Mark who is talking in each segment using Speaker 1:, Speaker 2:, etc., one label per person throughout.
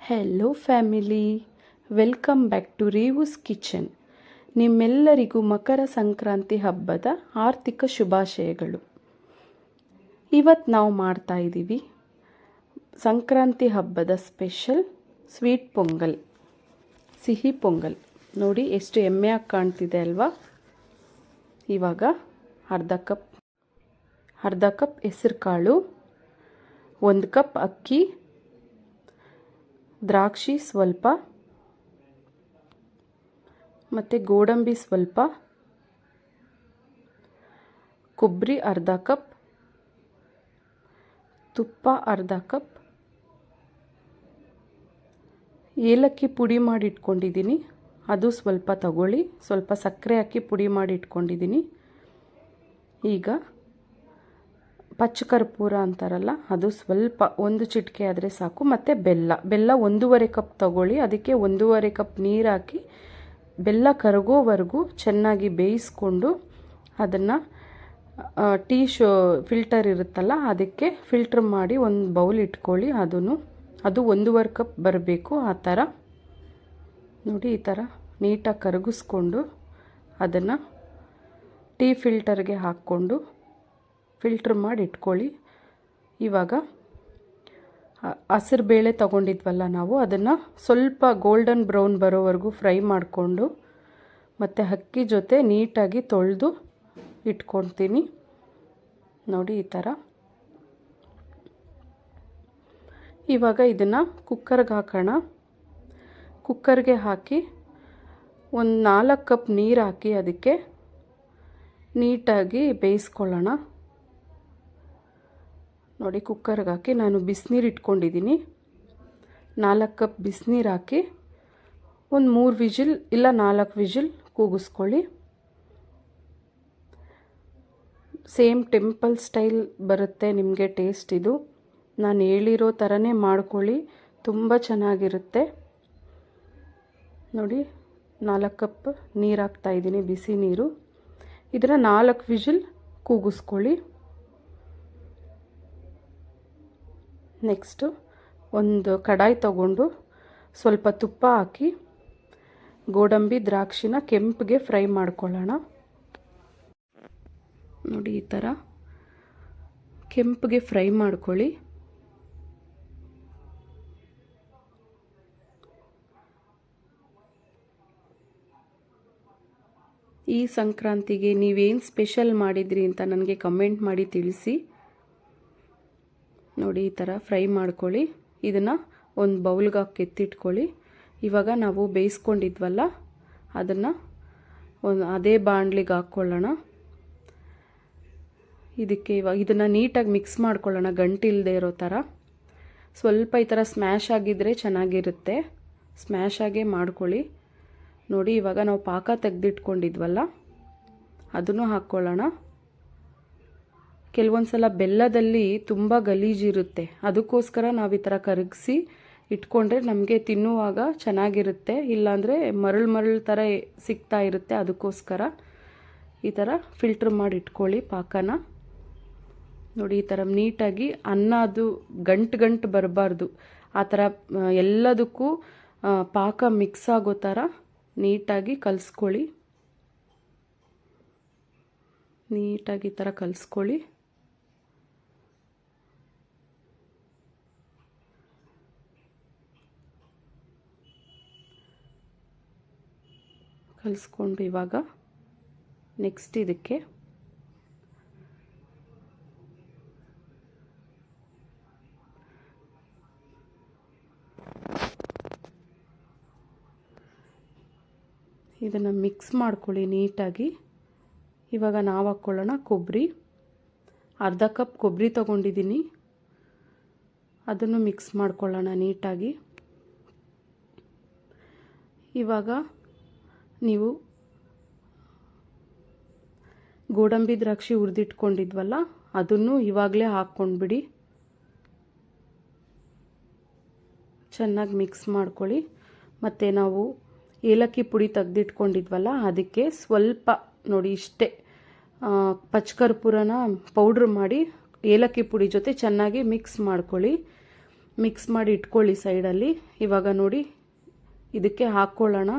Speaker 1: Hello family, welcome back to Revu's kitchen. ನಿಮ್ಮೆಲ್ಲರಿಗೂ ಮಕರ ಸಂಕ್ರಾಂತಿ ಹಬ್ಬದ ಆರ್ಥಿಕ ಶುಭಾಶಯಗಳು. ಇವತ್ತು ನಾವು ಮಾಡ್ತಾ ಇದ್ದೀವಿ ಸಂಕ್ರಾಂತಿ ಹಬ್ಬದ ಸ್ಪೆಷಲ್ ಸ್ವೀಟ್ ಪೊಂಗಲ್, ಸಿಹಿ ಪೊಂಗಲ್. ನೋಡಿ ಎಷ್ಟು ಎಮ್ಮೆಯಾಗಿ ಕಾಣ್ತಿದೆ ಅಲ್ವಾ. ಇವಾಗ ಅರ್ಧ ಕಪ್ ಹೆಸರು ಕಾಳು, 1 ಕಪ್ ಅಕ್ಕಿ, ದ್ರಾಕ್ಷಿ ಸ್ವಲ್ಪ, ಮತ್ತು ಗೋಡಂಬಿ ಸ್ವಲ್ಪ, ಕೊಬ್ಬರಿ ಅರ್ಧ ಕಪ್, ತುಪ್ಪ ಅರ್ಧ ಕಪ್, ಏಲಕ್ಕಿ ಪುಡಿ ಮಾಡಿ ಇಟ್ಕೊಂಡಿದ್ದೀನಿ ಅದು ಸ್ವಲ್ಪ ತಗೊಳ್ಳಿ, ಸ್ವಲ್ಪ ಸಕ್ಕರೆ ಹಾಕಿ ಪುಡಿ ಮಾಡಿ ಇಟ್ಕೊಂಡಿದ್ದೀನಿ. ಈಗ ಪಚ್ಚಕರ್ಪೂರ ಅಂತಾರಲ್ಲ ಅದು ಸ್ವಲ್ಪ 1 ಚಿಟಿಕೆ ಆದರೆ ಸಾಕು. ಮತ್ತು ಬೆಲ್ಲ 1.5 ಕಪ್ ತಗೊಳ್ಳಿ, ಅದಕ್ಕೆ 1.5 ಕಪ್ ನೀರು ಹಾಕಿ ಬೆಲ್ಲ ಕರಗೋವರೆಗೂ ಚೆನ್ನಾಗಿ ಬೇಯಿಸ್ಕೊಂಡು ಅದನ್ನು ಫಿಲ್ಟರ್ ಇರುತ್ತಲ್ಲ ಅದಕ್ಕೆ ಫಿಲ್ಟ್ರ್ ಮಾಡಿ ಒಂದು ಬೌಲ್ ಇಟ್ಕೊಳ್ಳಿ. ಅದು 1.5 ಕಪ್ ಬರಬೇಕು. ಆ ಥರ ನೋಡಿ, ಈ ಥರ ನೀಟಾಗಿ ಕರಗಿಸ್ಕೊಂಡು ಅದನ್ನು ಟೀ ಫಿಲ್ಟರ್ಗೆ ಹಾಕ್ಕೊಂಡು ಫಿಲ್ಟ್ರ್ ಮಾಡಿ ಇಟ್ಕೊಳ್ಳಿ. ಇವಾಗ ಹಸಿರು ಬೇಳೆ ತೊಗೊಂಡಿದ್ವಲ್ಲ ನಾವು, ಅದನ್ನು ಸ್ವಲ್ಪ ಗೋಲ್ಡನ್ ಬ್ರೌನ್ ಬರೋವರೆಗೂ ಫ್ರೈ ಮಾಡಿಕೊಂಡು ಮತ್ತು ಅಕ್ಕಿ ಜೊತೆ ನೀಟಾಗಿ ತೊಳೆದು ಇಟ್ಕೊಳ್ತೀನಿ. ನೋಡಿ ಈ ಥರ. ಇವಾಗ ಇದನ್ನು ಕುಕ್ಕರ್ಗೆ ಹಾಕೋಣ. ಕುಕ್ಕರ್ಗೆ ಹಾಕಿ ಒಂದು 4 ಕಪ್ ನೀರು ಹಾಕಿ ಅದಕ್ಕೆ ನೀಟಾಗಿ ಬೇಯಿಸ್ಕೊಳ್ಳೋಣ. ನೋಡಿ, ಕುಕ್ಕರ್ಗೆ ಹಾಕಿ ನಾನು ಬಿಸಿನೀರು ಇಟ್ಕೊಂಡಿದ್ದೀನಿ. 4 ಕಪ್ ಬಿಸಿನೀರು ಹಾಕಿ ಒಂದು 3 ವಿಜಿಲ್ ಇಲ್ಲ 4 ವಿಜಿಲ್ ಕೂಗಿಸ್ಕೊಳ್ಳಿ. ಸೇಮ್ ಟೆಂಪಲ್ ಸ್ಟೈಲ್ ಬರುತ್ತೆ ನಿಮಗೆ ಟೇಸ್ಟ್. ಇದು ನಾನು ಹೇಳಿರೋ ಥರನೇ ಮಾಡ್ಕೊಳ್ಳಿ, ತುಂಬ ಚೆನ್ನಾಗಿರುತ್ತೆ. ನೋಡಿ, 4 ಕಪ್ ನೀರು ಹಾಕ್ತಾಯಿದ್ದೀನಿ, ಬಿಸಿ ನೀರು. ಇದನ್ನು 4 ವಿಜಿಲ್ ಕೂಗಿಸ್ಕೊಳ್ಳಿ. ನೆಕ್ಸ್ಟು ಒಂದು ಕಡಾಯಿ ತಗೊಂಡು ಸ್ವಲ್ಪ ತುಪ್ಪ ಹಾಕಿ ಗೋಡಂಬಿ ದ್ರಾಕ್ಷಿನ ಕೆಂಪಿಗೆ ಫ್ರೈ ಮಾಡ್ಕೊಳ್ಳೋಣ. ನೋಡಿ ಈ ಥರ ಕೆಂಪಿಗೆ ಫ್ರೈ ಮಾಡ್ಕೊಳ್ಳಿ. ಈ ಸಂಕ್ರಾಂತಿಗೆ ನೀವೇನು ಸ್ಪೆಷಲ್ ಮಾಡಿದ್ರಿ ಅಂತ ನನಗೆ ಕಮೆಂಟ್ ಮಾಡಿ ತಿಳಿಸಿ. ನೋಡಿ ಈ ಥರ ಫ್ರೈ ಮಾಡ್ಕೊಳ್ಳಿ. ಇದನ್ನು ಒಂದು ಬೌಲ್ಗೆ ಹಾಕಿ ಎತ್ತಿಟ್ಕೊಳ್ಳಿ. ಇವಾಗ ನಾವು ಬೇಯಿಸ್ಕೊಂಡಿದ್ವಲ್ಲ ಅದನ್ನು ಅದೇ ಬಾಣಲಿಗೆ ಹಾಕ್ಕೊಳ್ಳೋಣ. ಇವಾಗ ಇದನ್ನು ನೀಟಾಗಿ ಮಿಕ್ಸ್ ಮಾಡ್ಕೊಳ್ಳೋಣ, ಗಂಟಿಲ್ಲದೆ ಇರೋ ಥರ. ಸ್ವಲ್ಪ ಈ ಥರ ಸ್ಮ್ಯಾಶ್ ಆಗಿದ್ದರೆ ಚೆನ್ನಾಗಿರುತ್ತೆ, ಸ್ಮ್ಯಾಶ್ ಆಗೇ ಮಾಡ್ಕೊಳ್ಳಿ. ನೋಡಿ, ಇವಾಗ ನಾವು ಪಾಕ ತೆಗೆದಿಟ್ಕೊಂಡಿದ್ವಲ್ಲ ಅದನ್ನು ಹಾಕ್ಕೊಳ್ಳೋಣ. ಕೆಲವೊಂದು ಸಲ ಬೆಲ್ಲದಲ್ಲಿ ತುಂಬ ಗಲೀಜಿರುತ್ತೆ, ಅದಕ್ಕೋಸ್ಕರ ನಾವು ಈ ಥರ ಕರಗಿಸಿ ಇಟ್ಕೊಂಡ್ರೆ ನಮಗೆ ತಿನ್ನುವಾಗ ಚೆನ್ನಾಗಿರುತ್ತೆ. ಇಲ್ಲಾಂದರೆ ಮರಳು ಥರ ಸಿಗ್ತಾ ಇರುತ್ತೆ, ಅದಕ್ಕೋಸ್ಕರ ಈ ಥರ ಫಿಲ್ಟ್ರ್ ಮಾಡಿ ಇಟ್ಕೊಳ್ಳಿ ಪಾಕನ. ನೋಡಿ ಈ ಥರ ನೀಟಾಗಿ ಅನ್ನ ಅದು ಗಂಟು ಬರಬಾರ್ದು, ಆ ಥರ ಎಲ್ಲದಕ್ಕೂ ಪಾಕ ಮಿಕ್ಸ್ ಆಗೋ ಥರ ನೀಟಾಗಿ ಕಲಿಸ್ಕೊಳ್ಳಿ. ನೀಟಾಗಿ ಈ ಥರ ಕಲಿಸ್ಕೊಳ್ಳಿ. ಕಲಿಸ್ಕೊಂಡು ಇವಾಗ ನೆಕ್ಸ್ಟ್ ಇದಕ್ಕೆ ಇದನ್ನು ಮಿಕ್ಸ್ ಮಾಡ್ಕೊಳ್ಳಿ ನೀಟಾಗಿ. ಇವಾಗ ನಾವು ಹಾಕ್ಕೊಳ್ಳೋಣ ಕೊಬ್ಬರಿ. ಅರ್ಧ ಕಪ್ ಕೊಬ್ಬರಿ ತೊಗೊಂಡಿದ್ದೀನಿ, ಅದನ್ನು ಮಿಕ್ಸ್ ಮಾಡ್ಕೊಳ್ಳೋಣ ನೀಟಾಗಿ. ಇವಾಗ ನೀವು ಗೋಡಂಬಿ ದ್ರಾಕ್ಷಿ ಹುರಿದಿಟ್ಕೊಂಡಿದ್ವಲ್ಲ ಅದನ್ನು ಇವಾಗಲೇ ಹಾಕ್ಕೊಂಡ್ಬಿಡಿ. ಚೆನ್ನಾಗಿ ಮಿಕ್ಸ್ ಮಾಡ್ಕೊಳ್ಳಿ. ಮತ್ತು ನಾವು ಏಲಕ್ಕಿ ಪುಡಿ ತೆಗೆದಿಟ್ಕೊಂಡಿದ್ವಲ್ಲ ಅದಕ್ಕೆ ಸ್ವಲ್ಪ ನೋಡಿ ಇಷ್ಟೇ ಪಚ್ಚಕರ್ಪೂರನ ಪೌಡ್ರ್ ಮಾಡಿ ಏಲಕ್ಕಿ ಪುಡಿ ಜೊತೆ ಚೆನ್ನಾಗಿ ಮಿಕ್ಸ್ ಮಾಡ್ಕೊಳ್ಳಿ. ಮಿಕ್ಸ್ ಮಾಡಿ ಇಟ್ಕೊಳ್ಳಿ ಸೈಡಲ್ಲಿ. ಇವಾಗ ನೋಡಿ ಇದಕ್ಕೆ ಹಾಕ್ಕೊಳ್ಳೋಣ.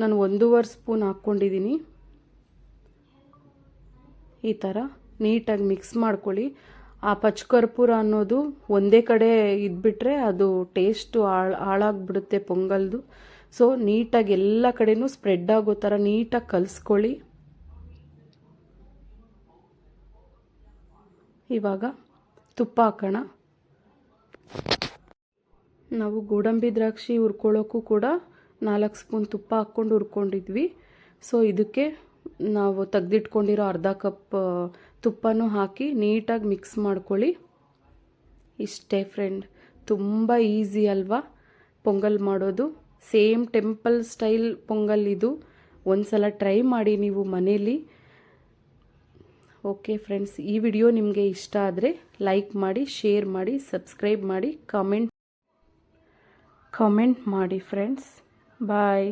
Speaker 1: ನಾನು 1.5 ಸ್ಪೂನ್ ಹಾಕ್ಕೊಂಡಿದ್ದೀನಿ. ಈ ಥರ ನೀಟಾಗಿ ಮಿಕ್ಸ್ ಮಾಡ್ಕೊಳ್ಳಿ. ಆ ಪಚ್ಕರ್ಪೂರ ಅನ್ನೋದು ಒಂದೇ ಕಡೆ ಇದ್ಬಿಟ್ರೆ ಅದು ಟೇಸ್ಟು ಹಾಳಾಗ್ಬಿಡುತ್ತೆ ಪೊಂಗಲ್ದು. ಸೊ ನೀಟಾಗಿ ಎಲ್ಲ ಕಡೆನೂ ಸ್ಪ್ರೆಡ್ ಆಗೋ ಥರ ನೀಟಾಗಿ ಕಲಿಸ್ಕೊಳ್ಳಿ. ಇವಾಗ ತುಪ್ಪ ಹಾಕೋಣ. ನಾವು ಗೋಡಂಬಿ ದ್ರಾಕ್ಷಿ ಹುರ್ಕೊಳ್ಳೋಕ್ಕೂ ಕೂಡ 4 ಸ್ಪೂನ್ ತುಪ್ಪ ಹಾಕ್ಕೊಂಡು ಹುರ್ಕೊಂಡಿದ್ವಿ. ಸೊ ಇದಕ್ಕೆ ನಾವು ತೆಗೆದಿಟ್ಕೊಂಡಿರೋ ಅರ್ಧ ಕಪ್ ತುಪ್ಪನೂ ಹಾಕಿ ನೀಟಾಗಿ ಮಿಕ್ಸ್ ಮಾಡ್ಕೊಳ್ಳಿ. ಇಷ್ಟೇ ಫ್ರೆಂಡ್, ತುಂಬ ಈಸಿ ಅಲ್ವಾ ಪೊಂಗಲ್ ಮಾಡೋದು. ಸೇಮ್ ಟೆಂಪಲ್ ಸ್ಟೈಲ್ ಪೊಂಗಲ್ ಇದು. ಒಂದ್ಸಲ ಟ್ರೈ ಮಾಡಿ ನೀವು ಮನೇಲಿ. ಓಕೆ ಫ್ರೆಂಡ್ಸ್, ಈ ವಿಡಿಯೋ ನಿಮಗೆ ಇಷ್ಟ ಆದರೆ ಲೈಕ್ ಮಾಡಿ, ಶೇರ್ ಮಾಡಿ, ಸಬ್ಸ್ಕ್ರೈಬ್ ಮಾಡಿ, ಕಾಮೆಂಟ್ ಮಾಡಿ ಫ್ರೆಂಡ್ಸ್. ಬಾಯ್.